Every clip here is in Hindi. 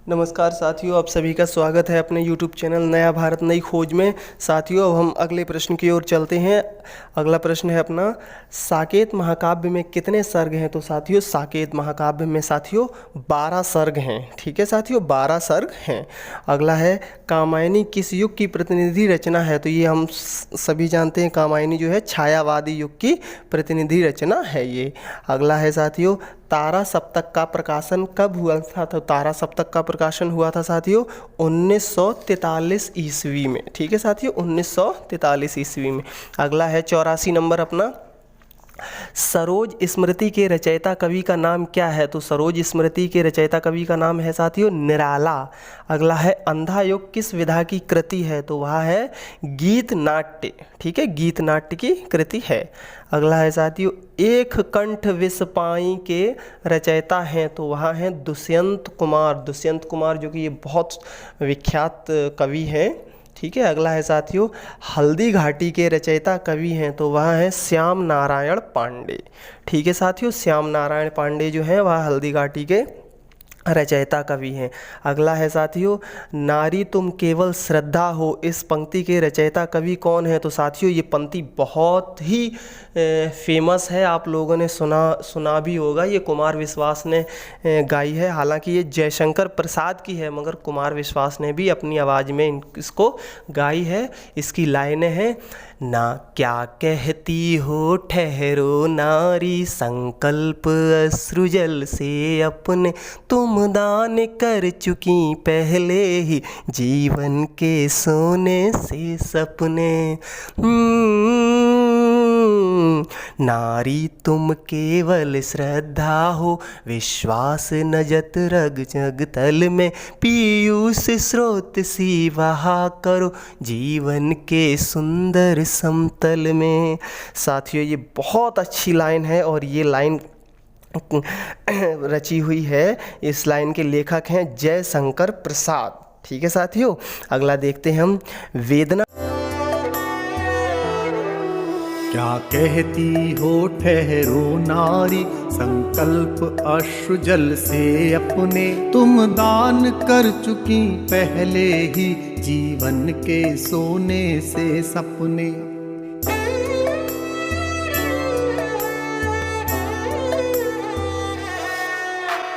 नमस्कार साथियों, आप सभी का स्वागत है अपने YouTube चैनल नया भारत नई खोज में। साथियों, अब हम अगले प्रश्न की ओर चलते हैं। अगला प्रश्न है अपना, साकेत महाकाव्य में कितने सर्ग हैं? तो साथियों, साकेत महाकाव्य में साथियों 12 सर्ग हैं। ठीक है साथियों, 12 सर्ग हैं। अगला है, कामायनी किस युग की प्रतिनिधि रचना है? तो ये हम सभी जानते हैं, कामायनी जो है छायावादी युग की प्रतिनिधि रचना है ये। अगला है साथियों, तारा सप्तक का प्रकाशन कब हुआ था? तो तारा सप्तक का प्रकाशन हुआ था साथियों 1943 ईस्वी में। ठीक है साथियों, 1943 ईस्वी में। अगला है 84 नंबर अपना, सरोज स्मृति के रचयिता कवि का नाम क्या है? तो सरोज स्मृति के रचयिता कवि का नाम है साथियों निराला। अगला है, अंधा योग किस विधा की कृति है? तो वह है गीत नाट्य। ठीक है, गीत नाट्य की कृति है। अगला है साथियों, एक कंठ विषपाई के रचयिता हैं? तो वह हैं दुष्यंत कुमार। दुष्यंत कुमार जो कि ये बहुत विख्यात कवि हैं। ठीक है। अगला है साथियों, हल्दी घाटी के रचयिता कवि हैं? तो वह हैं श्याम नारायण पांडे। ठीक है साथियों, श्याम नारायण पांडे जो हैं वह हल्दी घाटी के रचयिता कवि हैं। अगला है साथियों, नारी तुम केवल श्रद्धा हो, इस पंक्ति के रचयिता कवि कौन है? तो साथियों ये पंक्ति बहुत ही फेमस है, आप लोगों ने सुना भी होगा। ये कुमार विश्वास ने गाई है। हालांकि ये जयशंकर प्रसाद की है, मगर कुमार विश्वास ने भी अपनी आवाज़ में इसको गाई है। इसकी लाइनें हैं, ना क्या कहती हो ठहरो नारी, संकल्प अश्रुजल से अपने तुम दान कर चुकी पहले ही, जीवन के सोने से सपने। नारी तुम केवल श्रद्धा हो, विश्वास नजत रग जग तल में, पीयूष स्रोत सी बहा करो, जीवन के सुंदर समतल में। साथियों ये बहुत अच्छी लाइन है और ये लाइन रची हुई है, इस लाइन के लेखक हैं जयशंकर प्रसाद। ठीक है साथियों, अगला देखते हैं हम, वेदना क्या कहती हो ठहरो नारी, संकल्प अश्रु जल से अपने तुम दान कर चुकी पहले ही, जीवन के सोने से सपने।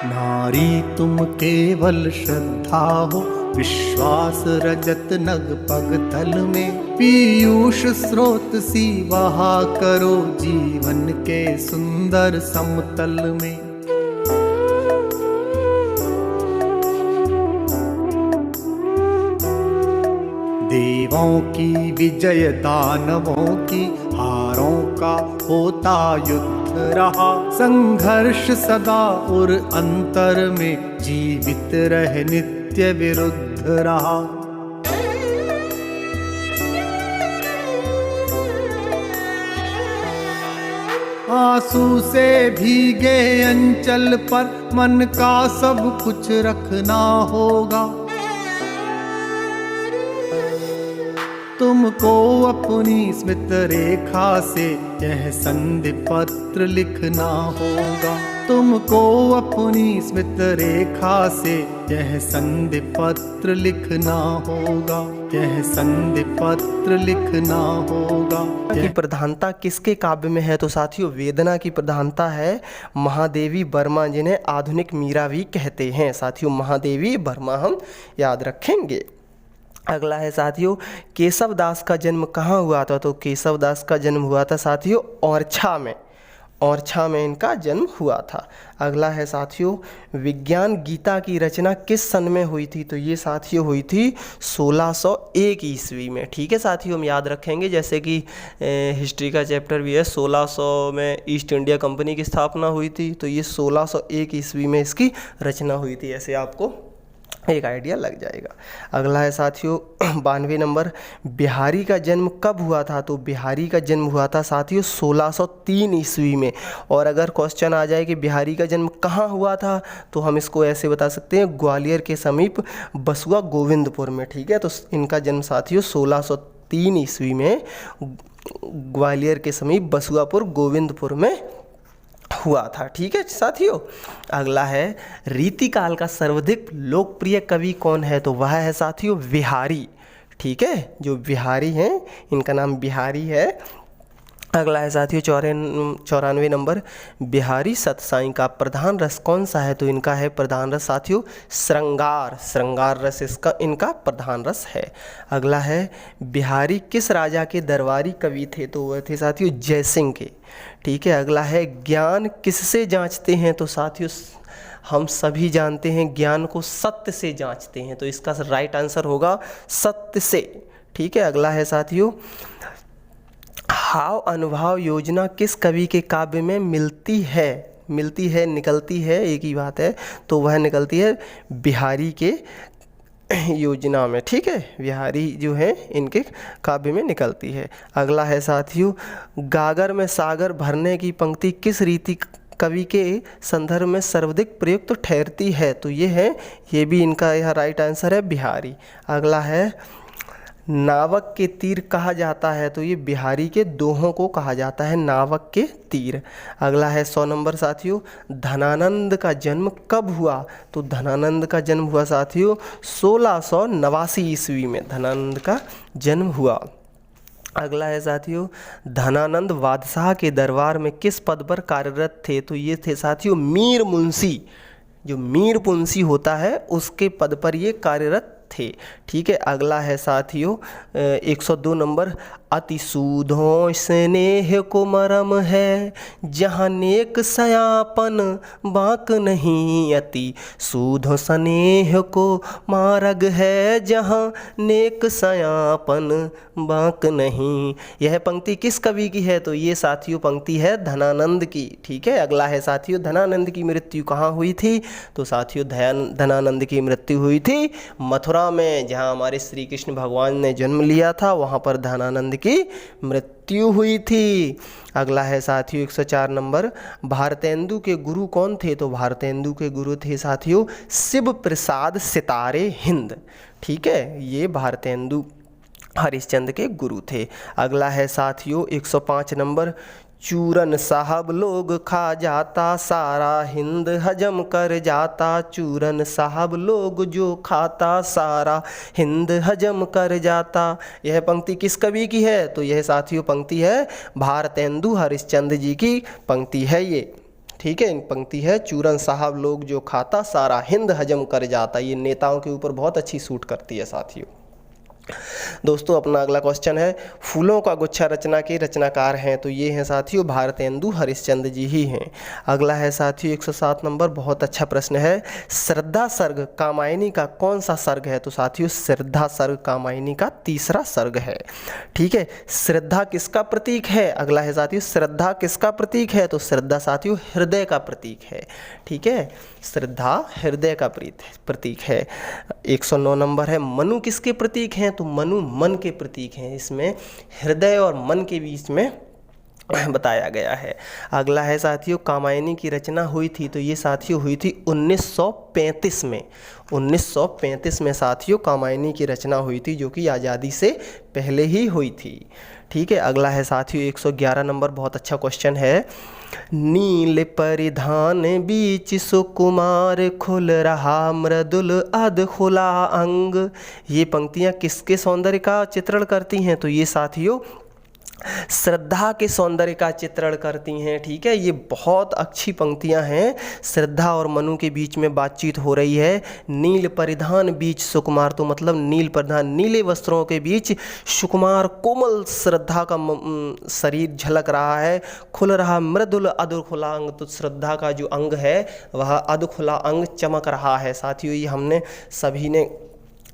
नारी तुम केवल श्रद्धा हो, विश्वास रजत नग पग तल में, पीयूष स्रोत सी बहा करो, जीवन के सुंदर समतल में। देवों की विजय दानवों की, हारों का होता युद्ध रहा, संघर्ष सदा और अंतर में, जीवित रह नित्य विरुद्ध रहा। आंसू से भीगे अंचल पर मन का सब कुछ रखना होगा, तुमको अपनी स्मृत रेखा से यह संधि पत्र लिखना होगा, तुमको अपनी स्मृत रेखा से यह संधि पत्र लिखना होगा, यह संधि पत्र लिखना होगा। की प्रधानता किसके काव्य में है? तो साथियों वेदना की प्रधानता है महादेवी वर्मा, जिन्हें आधुनिक मीरा भी कहते हैं। साथियों महादेवी वर्मा हम याद रखेंगे। अगला है साथियों, केशव दास का जन्म कहाँ हुआ था? तो केशव दास का जन्म हुआ था साथियों ओरछा में। ओरछा में इनका जन्म हुआ था। अगला है साथियों, विज्ञान गीता की रचना किस सन में हुई थी? तो ये साथियों हुई थी 1601 ईस्वी में। ठीक है साथियों, हम याद रखेंगे, जैसे कि हिस्ट्री का चैप्टर भी है, 1600 में ईस्ट इंडिया कंपनी की स्थापना हुई थी, तो ये 1601 ईस्वी में इसकी रचना हुई थी। ऐसे आपको एक आइडिया लग जाएगा। अगला है साथियों 92 नंबर, बिहारी का जन्म कब हुआ था? तो बिहारी का जन्म हुआ था साथियों 1603 ईस्वी में। और अगर क्वेश्चन आ जाए कि बिहारी का जन्म कहाँ हुआ था, तो हम इसको ऐसे बता सकते हैं, ग्वालियर के समीप बसुआ गोविंदपुर में। ठीक है, तो इनका जन्म साथियों 1603 ईस्वी में ग्वालियर के समीप बसुआपुर गोविंदपुर में हुआ था। ठीक है साथियों। अगला है रीतिकाल का सर्वाधिक लोकप्रिय कवि कौन है, तो वह है साथियों बिहारी। ठीक है, जो बिहारी हैं इनका नाम बिहारी है। अगला है साथियों 94 नंबर, बिहारी सतसाई का प्रधान रस कौन सा है, तो इनका है प्रधान रस साथियों श्रृंगार। श्रृंगार रस इनका प्रधान रस है। अगला है बिहारी किस राजा के दरबारी कवि थे, तो वह थे साथियों जयसिंह के। ठीक है। अगला है ज्ञान किससे जांचते हैं, तो साथियों हम सभी जानते हैं ज्ञान को सत्य से जांचते हैं, तो इसका राइट आंसर होगा सत्य से। ठीक है। अगला है साथियों हाव अनुभाव योजना किस कवि के काव्य में मिलती है निकलती है, एक ही बात है, तो वह निकलती है बिहारी के योजना में। ठीक है, बिहारी जो है इनके काव्य में निकलती है। अगला है साथियों गागर में सागर भरने की पंक्ति किस रीति कवि के संदर्भ में सर्वाधिक प्रयुक्त ठहरती है, तो ये भी इनका यह राइट आंसर है बिहारी। अगला है नावक के तीर कहा जाता है, तो ये बिहारी के दोहों को कहा जाता है नावक के तीर। अगला है 100 नंबर साथियों धनानंद का जन्म कब हुआ, तो धनानंद का जन्म हुआ साथियों 1689 ईस्वी में धनानंद का जन्म हुआ। अगला है साथियों धनानंद बादशाह के दरबार में किस पद पर कार्यरत थे, तो ये थे साथियों मीर मुंशी। जो मीर मुंशी होता है उसके पद पर ये कार्यरत थे। ठीक है। अगला है साथियों 102 नंबर अति सूधो स्नेह को मरम है जहाँ नेक सयापन बाक नहीं, अति सूधो स्नेह को मार्ग है जहाँ नेक सयापन बाक नहीं। यह पंक्ति किस कवि की है, तो ये साथियों पंक्ति है धनानंद की। ठीक है। अगला है साथियों धनानंद की मृत्यु कहाँ हुई थी, तो साथियों धनानंद की मृत्यु हुई थी मथुरा में, जहाँ हमारे श्री कृष्ण भगवान ने जन्म लिया था, वहाँ पर धनानंद की मृत्यु हुई थी। अगला है साथियों 104 नंबर भारतेंदु के गुरु कौन थे, तो भारतेंदु के गुरु थे साथियों शिव प्रसाद सितारे हिंद। ठीक है, ये भारतेंदु हरिश्चंद्र के गुरु थे। अगला है साथियों 105 नंबर चूरन साहब लोग खा जाता सारा हिंद हजम कर जाता, चूरन साहब लोग जो खाता सारा हिंद हजम कर जाता। यह पंक्ति किस कवि की है, तो यह साथियों पंक्ति है भारतेंदु हरिश्चंद्र जी की पंक्ति है ये। ठीक है, पंक्ति है चूरन साहब लोग जो खाता सारा हिंद हजम कर जाता। ये नेताओं के ऊपर बहुत अच्छी सूट करती है साथियों। दोस्तों अपना अगला क्वेश्चन है फूलों का गुच्छा रचना के रचनाकार हैं, तो ये हैं साथियों भारतेंदु हरिश्चंद्र जी ही हैं। अगला है साथियों 107 नंबर बहुत अच्छा प्रश्न है श्रद्धा सर्ग कामायनी का कौन सा सर्ग है, तो साथियों श्रद्धा सर्ग कामायनी का तीसरा सर्ग है। ठीक है, श्रद्धा किसका प्रतीक है, अगला है साथियों श्रद्धा किसका प्रतीक है, तो श्रद्धा साथियों हृदय का प्रतीक है। ठीक है, श्रद्धा हृदय का प्रतीक है। 109 नंबर है मनु किसके प्रतीक हैं, तो मनु मन के प्रतीक हैं। इसमें हृदय और मन के बीच में बताया गया है। अगला है साथियों कामायनी की रचना हुई थी, तो ये साथियों हुई थी 1935 में। 1935 में साथियों कामायनी की रचना हुई थी, जो कि आज़ादी से पहले ही हुई थी। ठीक है, अगला है साथियों 111 नंबर बहुत अच्छा क्वेश्चन है नील परिधान बीच सुकुमार खुल रहा मृदुल अध खुला अंग। ये पंक्तियाँ किसके सौंदर्य का चित्रण करती हैं, तो ये साथियों श्रद्धा के सौंदर्य का चित्रण करती हैं। ठीक है, ये बहुत अच्छी पंक्तियां हैं। श्रद्धा और मनु के बीच में बातचीत हो रही है। नील परिधान बीच सुकुमार, तो मतलब नील परिधान नीले वस्त्रों के बीच सुकुमार कोमल श्रद्धा का शरीर झलक रहा है। खुल रहा मृदुल अधखुला अंग, तो श्रद्धा का जो अंग है वह अधखुला अंग चमक रहा है। साथियों ये हमने सभी ने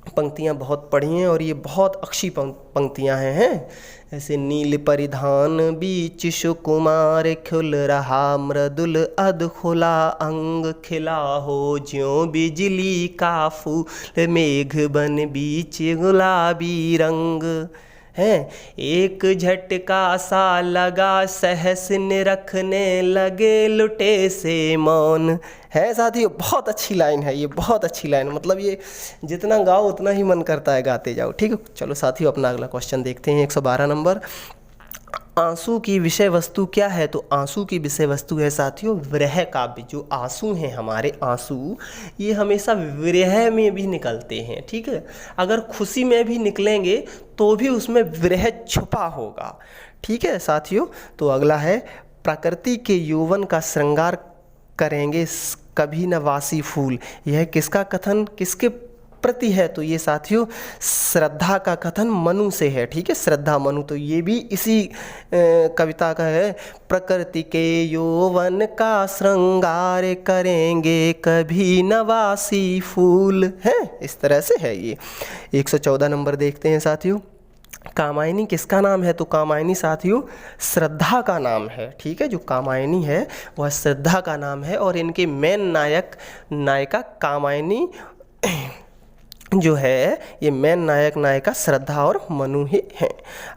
पंक्तियाँ बहुत पढ़ी हैं और ये बहुत अच्छी पंक्तियाँ हैं। ऐसे नील परिधान बीच सुकुमार खुल रहा मृदुल अध खुला अंग खिला हो ज्यों बिजली का फूल मेघ बन बीच गुलाबी रंग है। एक झटका सा लगा सहस निरखने लगे लुटे से मौन है। साथियों बहुत अच्छी लाइन है, ये बहुत अच्छी लाइन, मतलब ये जितना गाओ उतना ही मन करता है गाते जाओ। ठीक है, चलो साथियों अपना अगला क्वेश्चन देखते हैं 112 नंबर आंसू की विषय वस्तु क्या है? तो आंसू की विषय वस्तु है साथियों विरह काव्य। जो आंसू हैं हमारे, आंसू ये हमेशा विरह में भी निकलते हैं, ठीक है। अगर खुशी में भी निकलेंगे तो भी उसमें विरह छुपा होगा, ठीक है साथियों। तो अगला है प्रकृति के यौवन का श्रृंगार करेंगे कभी न वासी फूल। यह किसका कथन, किसके प्रति है? तो ये साथियों श्रद्धा का कथन मनु से है, ठीक है, श्रद्धा मनु। तो ये भी इसी कविता का है। प्रकृति के यौवन का श्रृंगार करेंगे कभी नवासी फूल, है इस तरह से है ये। 114 नंबर देखते हैं साथियों। कामायनी किसका नाम है? तो कामायनी साथियों श्रद्धा का नाम है, ठीक है। जो कामायनी है वह श्रद्धा का नाम है और इनके मेन नायिका कामायनी जो है, ये मेन नायिका श्रद्धा और मनु ही हैं।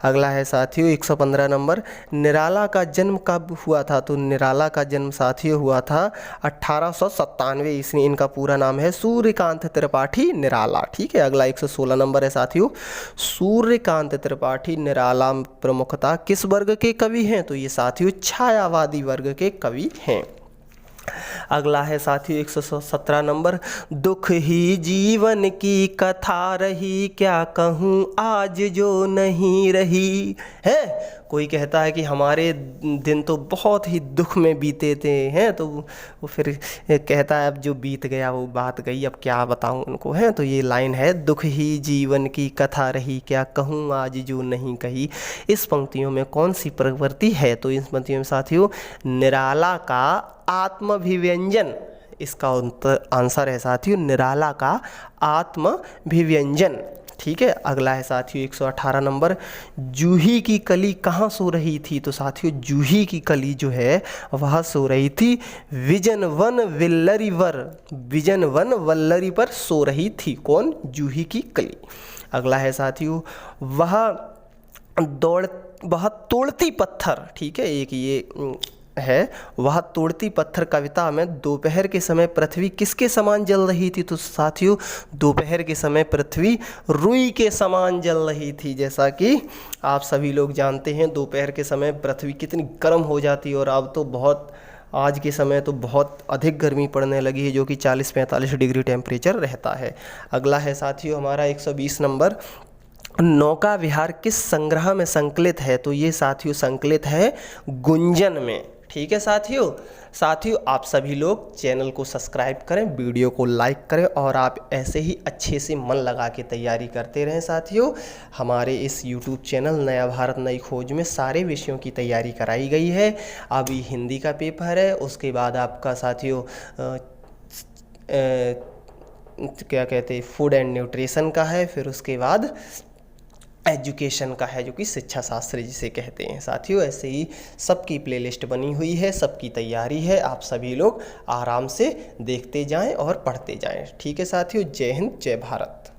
अगला है साथियों 115 नंबर। निराला का जन्म कब हुआ था? तो निराला का जन्म साथियों हुआ था 1897 ईस्वी। इनका पूरा नाम है सूर्यकांत त्रिपाठी निराला, ठीक है। अगला 116 नंबर है साथियों। सूर्यकांत त्रिपाठी निराला प्रमुखतः किस वर्ग के कवि हैं? तो ये साथियों छायावादी वर्ग के कवि हैं। अगला है साथियों 117 नंबर। दुख ही जीवन की कथा रही, क्या कहूँ आज जो नहीं रही, है। कोई कहता है कि हमारे दिन तो बहुत ही दुख में बीते थे, हैं, तो वो फिर कहता है अब जो बीत गया वो बात गई, अब क्या बताऊँ उनको, है। तो ये लाइन है, दुख ही जीवन की कथा रही, क्या कहूँ आज जो नहीं कही। इस पंक्तियों में कौन सी प्रवृत्ति है? तो इस पंक्तियों में साथियों निराला का आत्माभिव्यंजन, इसका आंसर है साथियों निराला का आत्माभिव्यंजन, ठीक है। अगला है साथियों 118 नंबर। जूही की कली कहाँ सो रही थी? तो साथियों जूही की कली जो है वह सो रही थी विजन वन वल्लरी पर सो रही थी। कौन? जूही की कली। अगला है साथियों वह तोड़ती पत्थर, ठीक है। एक ये है, वह तोड़ती पत्थर कविता में दोपहर के समय पृथ्वी किसके समान जल रही थी? तो साथियों दोपहर के समय पृथ्वी रुई के समान जल रही थी। जैसा कि आप सभी लोग जानते हैं दोपहर के समय पृथ्वी कितनी गर्म हो जाती है, और अब तो बहुत आज के समय तो बहुत अधिक गर्मी पड़ने लगी है, जो कि 40-45 डिग्री टेम्परेचर रहता है। अगला है साथियों हमारा 120 नंबर। नौका विहार किस संग्रह में संकलित है? तो ये साथियों संकलित है गुंजन में, ठीक है साथियों आप सभी लोग चैनल को सब्सक्राइब करें, वीडियो को लाइक करें, और आप ऐसे ही अच्छे से मन लगा के तैयारी करते रहें साथियों। हमारे इस YouTube चैनल नया भारत नई खोज में सारे विषयों की तैयारी कराई गई है। अभी हिंदी का पेपर है, उसके बाद आपका साथियों क्या कहते हैं फूड एंड न्यूट्रिशन का है, फिर उसके बाद एजुकेशन का है जो कि शिक्षा शास्त्र जिसे कहते हैं साथियों। ऐसे ही सबकी प्लेलिस्ट बनी हुई है, सबकी तैयारी है, आप सभी लोग आराम से देखते जाएं और पढ़ते जाएं, ठीक है साथियों। जय हिंद, जय भारत।